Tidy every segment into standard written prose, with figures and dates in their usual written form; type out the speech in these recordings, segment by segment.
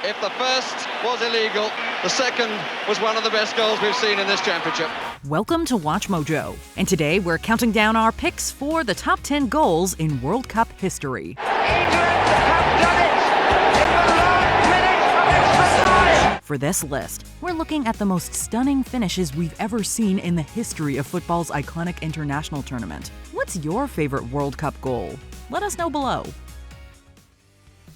If the first was illegal, the second was one of the best goals we've seen in this championship. Welcome to Watch Mojo, and today we're counting down our picks for the top 10 goals in World Cup history. England have done it in the last minute of extra time. For this list, we're looking at the most stunning finishes we've ever seen in the history of football's iconic international tournament. What's your favorite World Cup goal? Let us know below.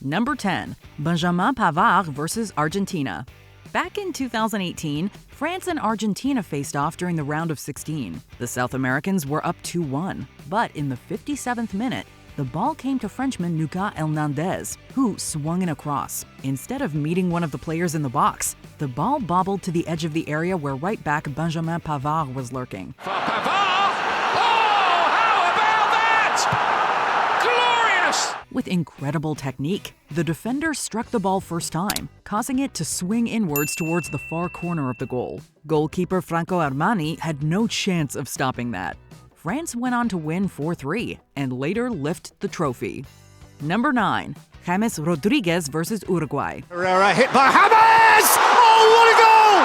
Number 10. Benjamin Pavard versus Argentina. Back in 2018, France and Argentina faced off during the round of 16. The South Americans were up 2-1, but in the 57th minute, the ball came to Frenchman Lucas Hernandez, who swung in a cross. Instead of meeting one of the players in the box, the ball bobbled to the edge of the area where right back Benjamin Pavard was lurking. For Pavard! Oh, how about that? Glorious! With incredible technique, the defender struck the ball first time, causing it to swing inwards towards the far corner of the goal. Goalkeeper Franco Armani had no chance of stopping that. France went on to win 4-3 and later lift the trophy. Number 9. James Rodriguez versus Uruguay. Herrera hit by James! Oh, what a goal!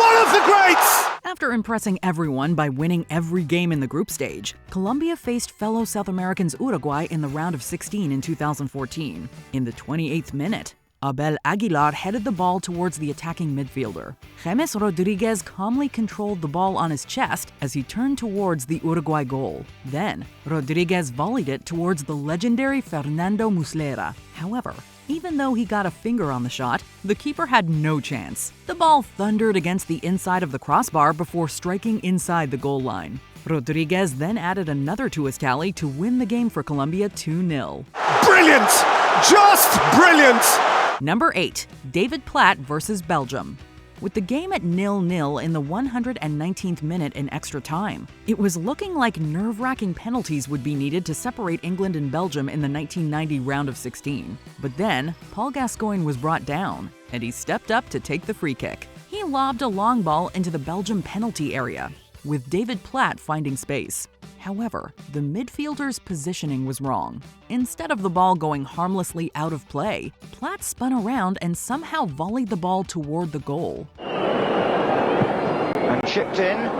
One of the greats! After impressing everyone by winning every game in the group stage, Colombia faced fellow South Americans Uruguay in the round of 16 in 2014. In the 28th minute, Abel Aguilar headed the ball towards the attacking midfielder. James Rodriguez calmly controlled the ball on his chest as he turned towards the Uruguay goal. Then, Rodriguez volleyed it towards the legendary Fernando Muslera. However, even though he got a finger on the shot, the keeper had no chance. The ball thundered against the inside of the crossbar before striking inside the goal line. Rodriguez then added another to his tally to win the game for Colombia 2-0. Brilliant! Just brilliant! Number 8. David Platt versus Belgium. With the game at 0-0 in the 119th minute in extra time, it was looking like nerve-wracking penalties would be needed to separate England and Belgium in the 1990 round of 16. But then, Paul Gascoigne was brought down, and he stepped up to take the free kick. He lobbed a long ball into the Belgium penalty area, with David Platt finding space. However, the midfielder's positioning was wrong. Instead of the ball going harmlessly out of play, Platt spun around and somehow volleyed the ball toward the goal. And chipped in. And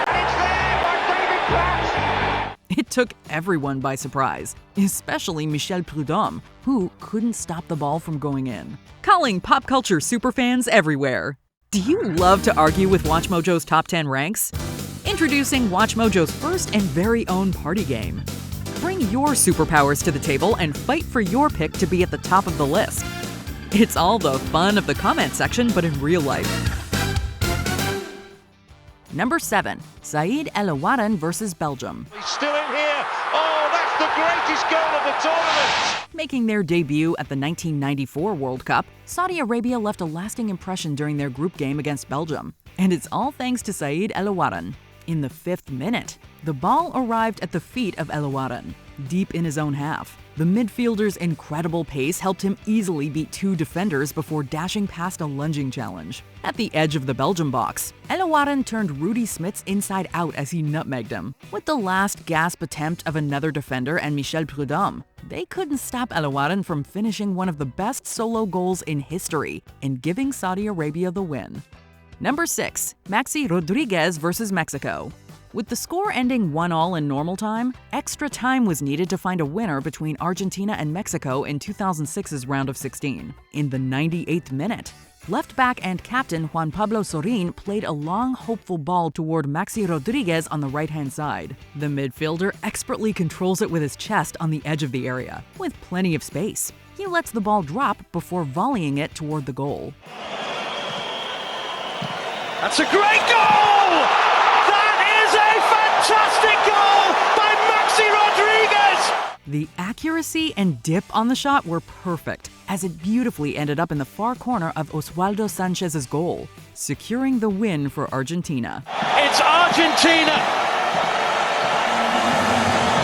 it's there by David Platt. It took everyone by surprise, especially Michel Prudhomme, who couldn't stop the ball from going in. Calling pop culture superfans everywhere. Do you love to argue with Watch Mojo's top 10 ranks? Introducing Watch Mojo's first and very own party game. Bring your superpowers to the table and fight for your pick to be at the top of the list. It's all the fun of the comment section, but in real life. Number 7. Saïd El-Ouaran versus Belgium. He's still in here. Oh, that's the greatest goal of the tournament. Making their debut at the 1994 World Cup, Saudi Arabia left a lasting impression during their group game against Belgium. And it's all thanks to Saïd El-Ouaran. In the 5th minute, the ball arrived at the feet of El-Ouaran, deep in his own half. The midfielder's incredible pace helped him easily beat 2 defenders before dashing past a lunging challenge. At the edge of the Belgium box, El-Ouaran turned Rudy Smits inside out as he nutmegged him. With the last gasp attempt of another defender and Michel Prudhomme, they couldn't stop El-Ouaran from finishing one of the best solo goals in history and giving Saudi Arabia the win. Number 6. Maxi Rodriguez versus Mexico. With the score ending 1-1 in normal time, extra time was needed to find a winner between Argentina and Mexico in 2006's round of 16. In the 98th minute, left back and captain Juan Pablo Sorin played a long, hopeful ball toward Maxi Rodriguez on the right-hand side. The midfielder expertly controls it with his chest on the edge of the area, with plenty of space. He lets the ball drop before volleying it toward the goal. That's a great goal! That is a fantastic goal by Maxi Rodriguez! The accuracy and dip on the shot were perfect, as it beautifully ended up in the far corner of Oswaldo Sanchez's goal, securing the win for Argentina. It's Argentina!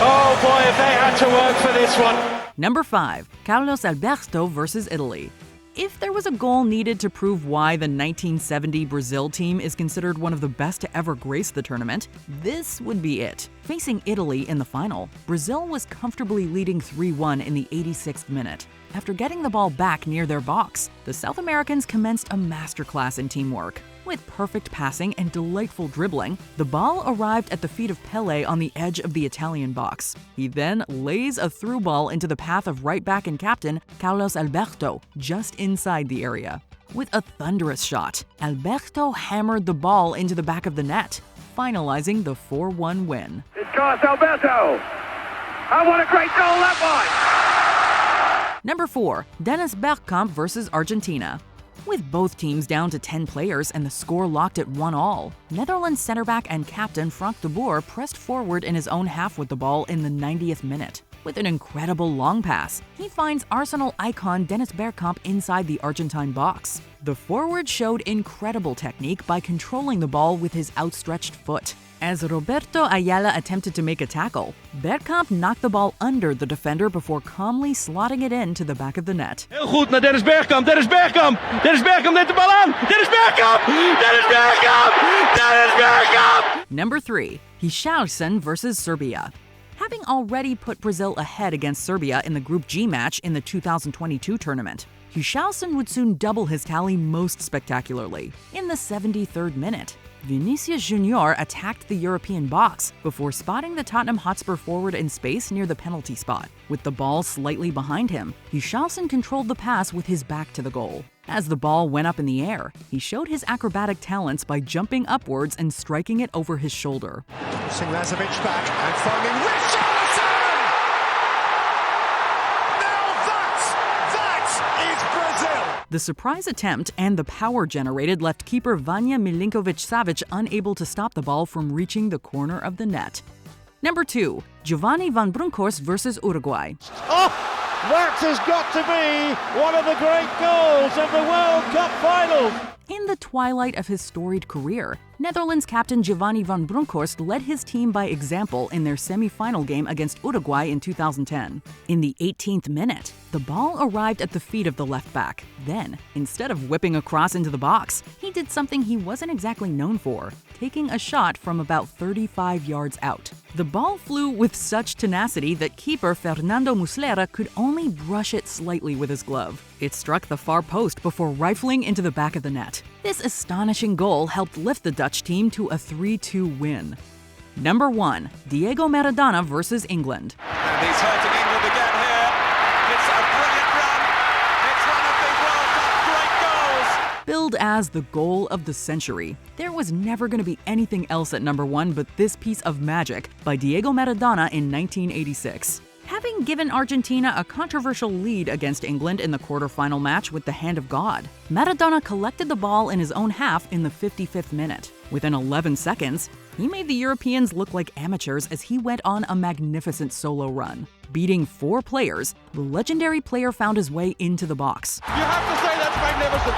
Oh boy, have they had to work for this one. Number 5. Carlos Alberto versus Italy. If there was a goal needed to prove why the 1970 Brazil team is considered one of the best to ever grace the tournament, this would be it. Facing Italy in the final, Brazil was comfortably leading 3-1 in the 86th minute. After getting the ball back near their box, the South Americans commenced a masterclass in teamwork. With perfect passing and delightful dribbling, the ball arrived at the feet of Pelé on the edge of the Italian box. He then lays a through ball into the path of right back and captain Carlos Alberto, just inside the area. With a thunderous shot, Alberto hammered the ball into the back of the net, finalizing the 4-1 win. It's Carlos Alberto. Oh, what a great goal that was! Number 4. Dennis Bergkamp versus Argentina. With both teams down to 10 players and the score locked at 1-1, Netherlands center back and captain Frank de Boer pressed forward in his own half with the ball in the 90th minute. With an incredible long pass, he finds Arsenal icon Dennis Bergkamp inside the Argentine box. The forward showed incredible technique by controlling the ball with his outstretched foot. As Roberto Ayala attempted to make a tackle, Bergkamp knocked the ball under the defender before calmly slotting it into the back of the net. Heel goed naar Dennis Bergkamp. Dennis Bergkamp. Dennis Bergkamp neemt de bal aan. Dennis Bergkamp. Dennis Bergkamp. Dennis Bergkamp. Number 3. Richarlison versus Serbia. Having already put Brazil ahead against Serbia in the Group G match in the 2022 tournament, Richarlison would soon double his tally most spectacularly. In the 73rd minute, Vinicius Junior attacked the European box before spotting the Tottenham Hotspur forward in space near the penalty spot. With the ball slightly behind him, Richarlison controlled the pass with his back to the goal. As the ball went up in the air, he showed his acrobatic talents by jumping upwards and striking it over his shoulder. Crossing Lazovic back and finding Richarlison! That is Brazil! The surprise attempt and the power generated left keeper Vanja Milinkovic-Savic unable to stop the ball from reaching the corner of the net. Number 2. Giovanni van Bronckhorst versus Uruguay. Oh, that has got to be one of the great goals of the World Cup final. In the twilight of his storied career, Netherlands captain Giovanni van Bronckhorst led his team by example in their semi-final game against Uruguay in 2010. In the 18th minute, the ball arrived at the feet of the left back. Then, instead of whipping across into the box, he did something he wasn't exactly known for, taking a shot from about 35 yards out. The ball flew with such tenacity that keeper Fernando Muslera could only brush it slightly with his glove. It struck the far post before rifling into the back of the net. This astonishing goal helped lift the Dutch team to a 3-2 win. Number 1. Diego Maradona versus England. And he's hurting England again here. It's a brilliant run. It's one of the World Cup great goals. Billed as the goal of the century, there was never going to be anything else at number 1 but this piece of magic by Diego Maradona in 1986. Having given Argentina a controversial lead against England in the quarterfinal match with the hand of God, Maradona collected the ball in his own half in the 55th minute. Within 11 seconds, he made the Europeans look like amateurs as he went on a magnificent solo run. Beating 4 players, the legendary player found his way into the box. You have to say that's magnificent.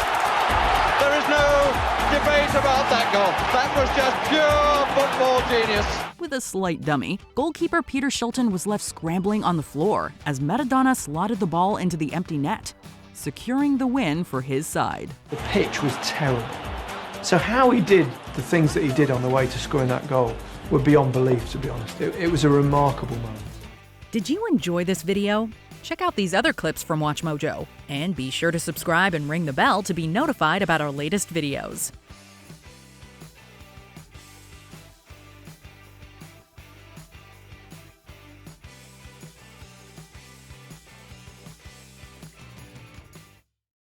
There is no debate about that goal. That was just pure football genius. With a slight dummy, goalkeeper Peter Shilton was left scrambling on the floor as Maradona slotted the ball into the empty net, securing the win for his side. The pitch was terrible. So how he did the things that he did on the way to scoring that goal were beyond belief, to be honest. It was a remarkable moment. Did you enjoy this video? Check out these other clips from WatchMojo, and be sure to subscribe and ring the bell to be notified about our latest videos.